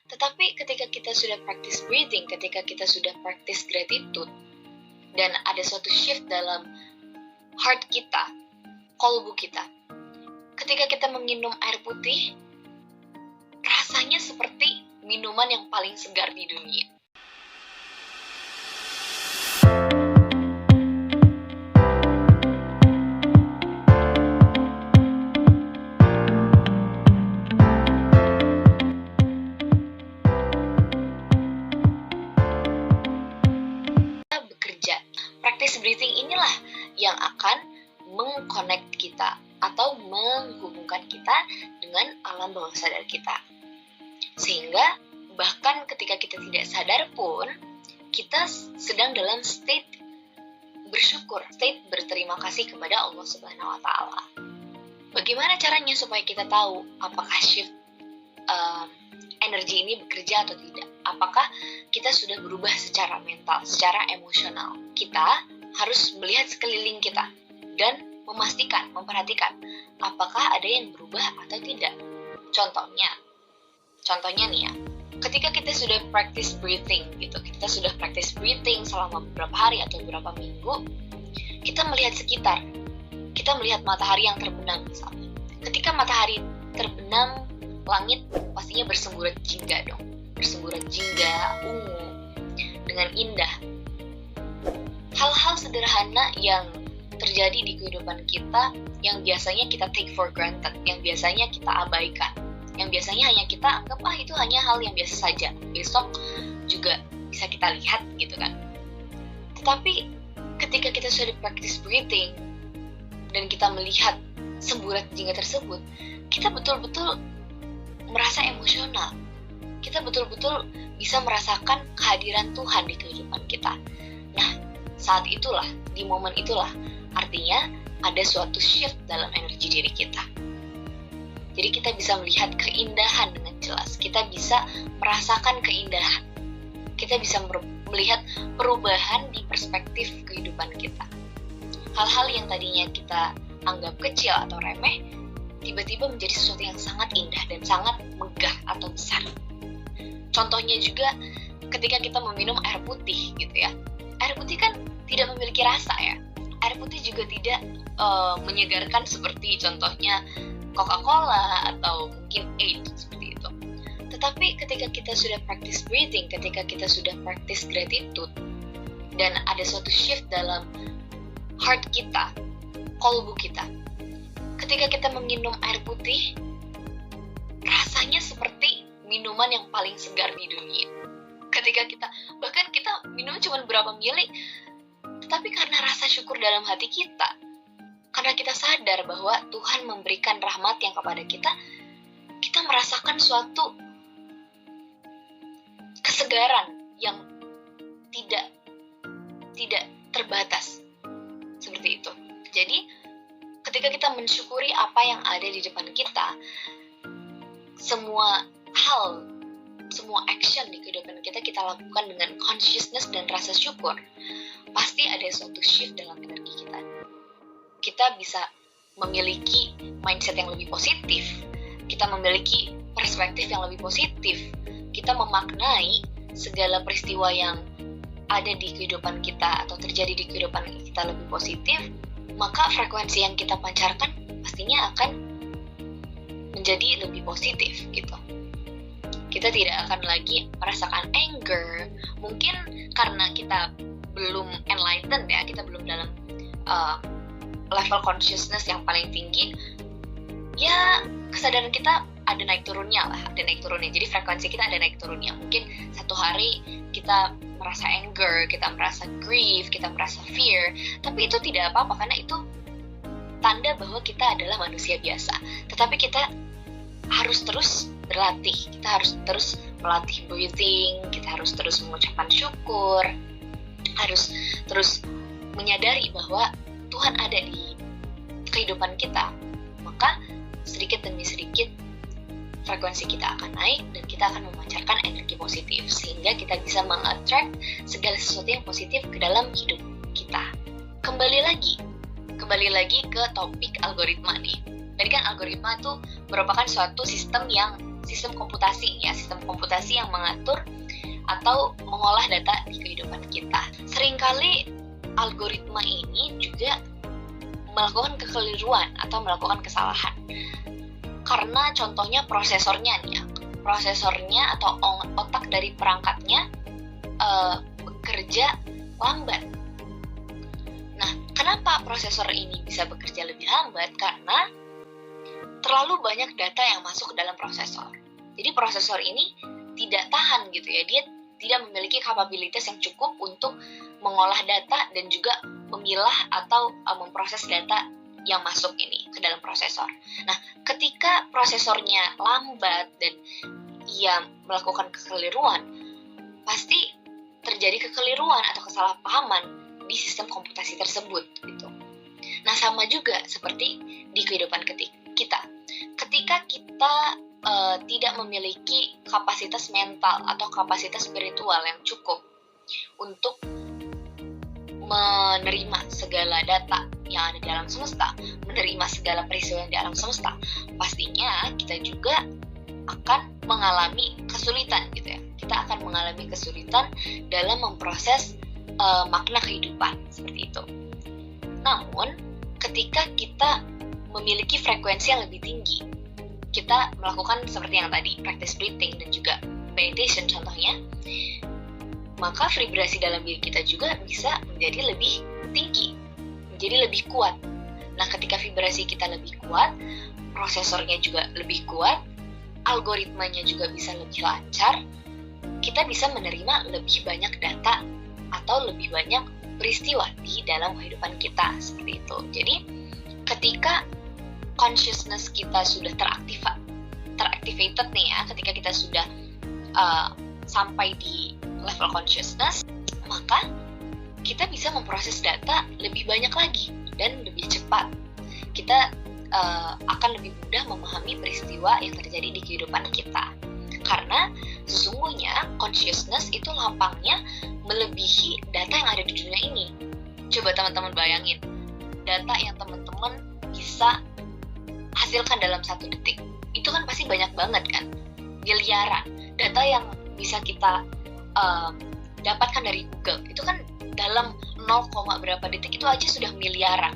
Tetapi ketika kita sudah practice breathing, ketika kita sudah practice gratitude, dan ada suatu shift dalam heart kita, kolbu kita, ketika kita meminum air putih, rasanya seperti minuman yang paling segar di dunia. Practice breathing inilah yang akan mengconnect kita atau menghubungkan kita dengan alam bawah sadar kita. Sehingga bahkan ketika kita tidak sadar pun, kita sedang dalam state bersyukur, state berterima kasih kepada Allah Subhanahu wa Ta'ala. Bagaimana caranya supaya kita tahu apakah shift energi ini bekerja atau tidak? Apakah kita sudah berubah secara mental, secara emosional? Kita harus melihat sekeliling kita dan memastikan, memperhatikan apakah ada yang berubah atau tidak. Contohnya nih ya, ketika kita sudah practice breathing gitu, kita sudah practice breathing selama beberapa hari atau beberapa minggu, kita melihat sekitar, kita melihat matahari yang terbenam misalnya. Ketika matahari terbenam, langit pastinya bersemburat jingga dong, bersemburat jingga, ungu, dengan indah. Hal-hal sederhana yang terjadi di kehidupan kita, yang biasanya kita take for granted, yang biasanya kita abaikan, yang biasanya hanya kita anggap, itu hanya hal yang biasa saja, besok juga bisa kita lihat gitu kan. Tetapi ketika kita sudah practice breathing, dan kita melihat semburat jingga tersebut, kita betul-betul merasa emosional. Kita betul-betul bisa merasakan kehadiran Tuhan di kehidupan kita. Nah, saat itulah, di momen itulah, artinya ada suatu shift dalam energi diri kita. Jadi kita bisa melihat keindahan dengan jelas. Kita bisa merasakan keindahan. Kita bisa melihat perubahan di perspektif kehidupan kita. Hal-hal yang tadinya kita anggap kecil atau remeh, tiba-tiba menjadi sesuatu yang sangat indah dan sangat megah atau besar. Contohnya juga ketika kita meminum air putih gitu ya. Air putih kan tidak memiliki rasa ya. Air putih juga tidak menyegarkan seperti contohnya Coca-Cola atau mungkin Aid seperti itu. Tetapi ketika kita sudah practice breathing, ketika kita sudah practice gratitude, dan ada suatu shift dalam heart kita, kolbu kita, ketika kita meminum air putih, rasanya seperti minuman yang paling segar di dunia. Ketika kita minum cuma berapa mili, tetapi karena rasa syukur dalam hati kita, karena kita sadar bahwa Tuhan memberikan rahmat yang kepada kita, kita merasakan suatu kesegaran yang tidak terbatas. Seperti itu. Jadi, ketika kita mensyukuri apa yang ada di depan kita, semua hal, semua action di kehidupan kita lakukan dengan consciousness dan rasa syukur, pasti ada suatu shift dalam energi kita. Kita bisa memiliki mindset yang lebih positif, kita memiliki perspektif yang lebih positif, kita memaknai segala peristiwa yang ada di kehidupan kita atau terjadi di kehidupan kita lebih positif, maka frekuensi yang kita pancarkan pastinya akan menjadi lebih positif gitu. Kita tidak akan lagi merasakan anger, mungkin karena kita belum enlightened ya, kita belum dalam level consciousness yang paling tinggi, ya kesadaran kita ada naik turunnya. Jadi frekuensi kita ada naik turunnya. Mungkin satu hari kita merasa anger, kita merasa grief, kita merasa fear, tapi itu tidak apa-apa karena itu tanda bahwa kita adalah manusia biasa. Tetapi kita harus terus berlatih, kita harus terus melatih breathing, kita harus terus mengucapkan syukur, harus terus menyadari bahwa Tuhan ada di kehidupan kita. Maka sedikit demi sedikit frekuensi kita akan naik dan kita akan memancarkan energi positif sehingga kita bisa meng-attract segala sesuatu yang positif ke dalam hidup kita. Kembali lagi ke topik algoritma nih. Tadi kan algoritma itu merupakan suatu sistem yang sistem komputasi ya, sistem komputasi yang mengatur atau mengolah data di kehidupan kita. Seringkali algoritma ini juga melakukan kekeliruan atau melakukan kesalahan. Karena contohnya prosesornya nih ya, prosesornya atau otak dari perangkatnya bekerja lambat. Nah, kenapa prosesor ini bisa bekerja lebih lambat? Karena terlalu banyak data yang masuk ke dalam prosesor. Jadi prosesor ini tidak tahan gitu ya, dia tidak memiliki kapabilitas yang cukup untuk mengolah data dan juga memilah atau memproses data yang masuk ini ke dalam prosesor. Nah, ketika prosesornya lambat dan ia melakukan kekeliruan, pasti terjadi kekeliruan atau kesalahpahaman di sistem komputasi tersebut gitu. Nah, sama juga seperti di kehidupan kita. Ketika kita tidak memiliki kapasitas mental atau kapasitas spiritual yang cukup untuk menerima segala data yang ada di alam semesta, menerima segala peristiwa yang di alam semesta, pastinya kita juga akan mengalami kesulitan gitu ya. Kita akan mengalami kesulitan dalam memproses makna kehidupan seperti itu. Namun, ketika kita memiliki frekuensi yang lebih tinggi, kita melakukan seperti yang tadi, practice breathing dan juga meditation contohnya, maka vibrasi dalam diri kita juga bisa menjadi lebih tinggi, menjadi lebih kuat. Nah, ketika vibrasi kita lebih kuat, prosesornya juga lebih kuat, algoritmanya juga bisa lebih lancar, kita bisa menerima lebih banyak data atau lebih banyak peristiwa di dalam kehidupan kita, seperti itu. Jadi, ketika consciousness kita sudah teractivated nih ya, ketika kita sudah sampai di level consciousness, maka kita bisa memproses data lebih banyak lagi dan lebih cepat. Kita akan lebih mudah memahami peristiwa yang terjadi di kehidupan kita. Karena sesungguhnya consciousness itu lapangnya melebihi data yang ada di dunia ini. Coba teman-teman bayangin, data yang teman-teman bisa hasilkan dalam 1 detik. Itu kan pasti banyak banget kan, miliaran. Data yang bisa kita dapatkan dari Google, itu kan dalam 0, berapa detik itu aja sudah miliaran.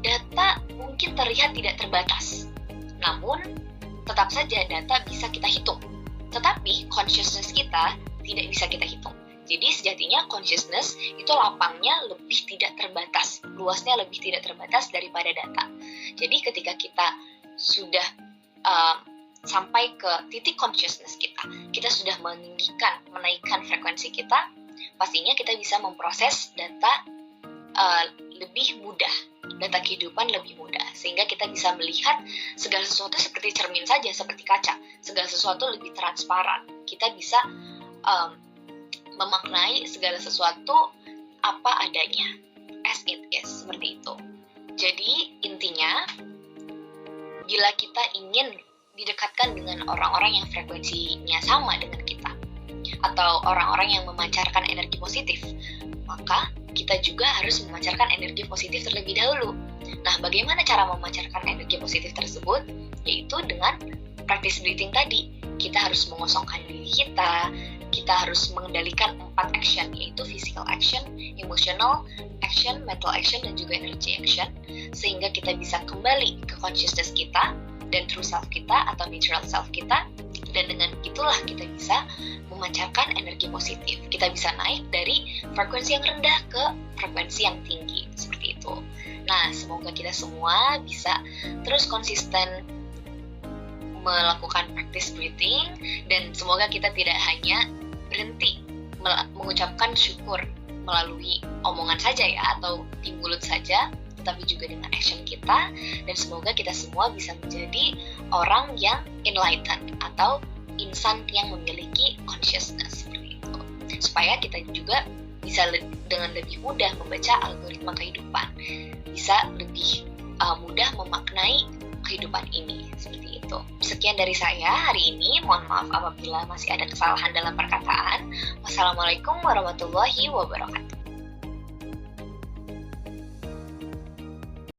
Data mungkin terlihat tidak terbatas, namun tetap saja data bisa kita hitung. Tetapi consciousness kita tidak bisa kita hitung. Jadi sejatinya consciousness itu lapangnya lebih tidak terbatas, luasnya lebih tidak terbatas daripada data. Jadi ketika kita sudah sampai ke titik consciousness kita sudah menaikkan frekuensi kita, pastinya kita bisa memproses data lebih mudah, data kehidupan lebih mudah, sehingga kita bisa melihat segala sesuatu seperti cermin saja, seperti kaca, segala sesuatu lebih transparan. Kita bisa memaknai segala sesuatu apa adanya, as it is, seperti itu. Jadi intinya, bila kita ingin didekatkan dengan orang-orang yang frekuensinya sama dengan kita, atau orang-orang yang memancarkan energi positif, maka kita juga harus memancarkan energi positif terlebih dahulu. Nah, bagaimana cara memancarkan energi positif tersebut? Yaitu dengan practice breathing tadi. Kita harus mengosongkan diri kita harus mengendalikan 4 action, yaitu physical action, emotional action, mental action, dan juga energy action, sehingga kita bisa kembali ke consciousness kita dan true self kita atau natural self kita, dan dengan itulah kita bisa memancarkan energi positif. Kita bisa naik dari frekuensi yang rendah ke frekuensi yang tinggi, seperti itu. Nah, semoga kita semua bisa terus konsisten melakukan practice breathing, dan semoga kita tidak hanya berhenti mengucapkan syukur melalui omongan saja ya, atau di mulut saja, tetapi juga dengan action kita, dan semoga kita semua bisa menjadi orang yang enlightened atau insan yang memiliki consciousness, seperti itu, supaya kita juga bisa dengan lebih mudah membaca algoritma kehidupan, bisa lebih mudah memaknai kehidupan ini, seperti itu. Sekian dari saya hari ini, mohon maaf apabila masih ada kesalahan dalam perkataan. Wassalamualaikum warahmatullahi wabarakatuh.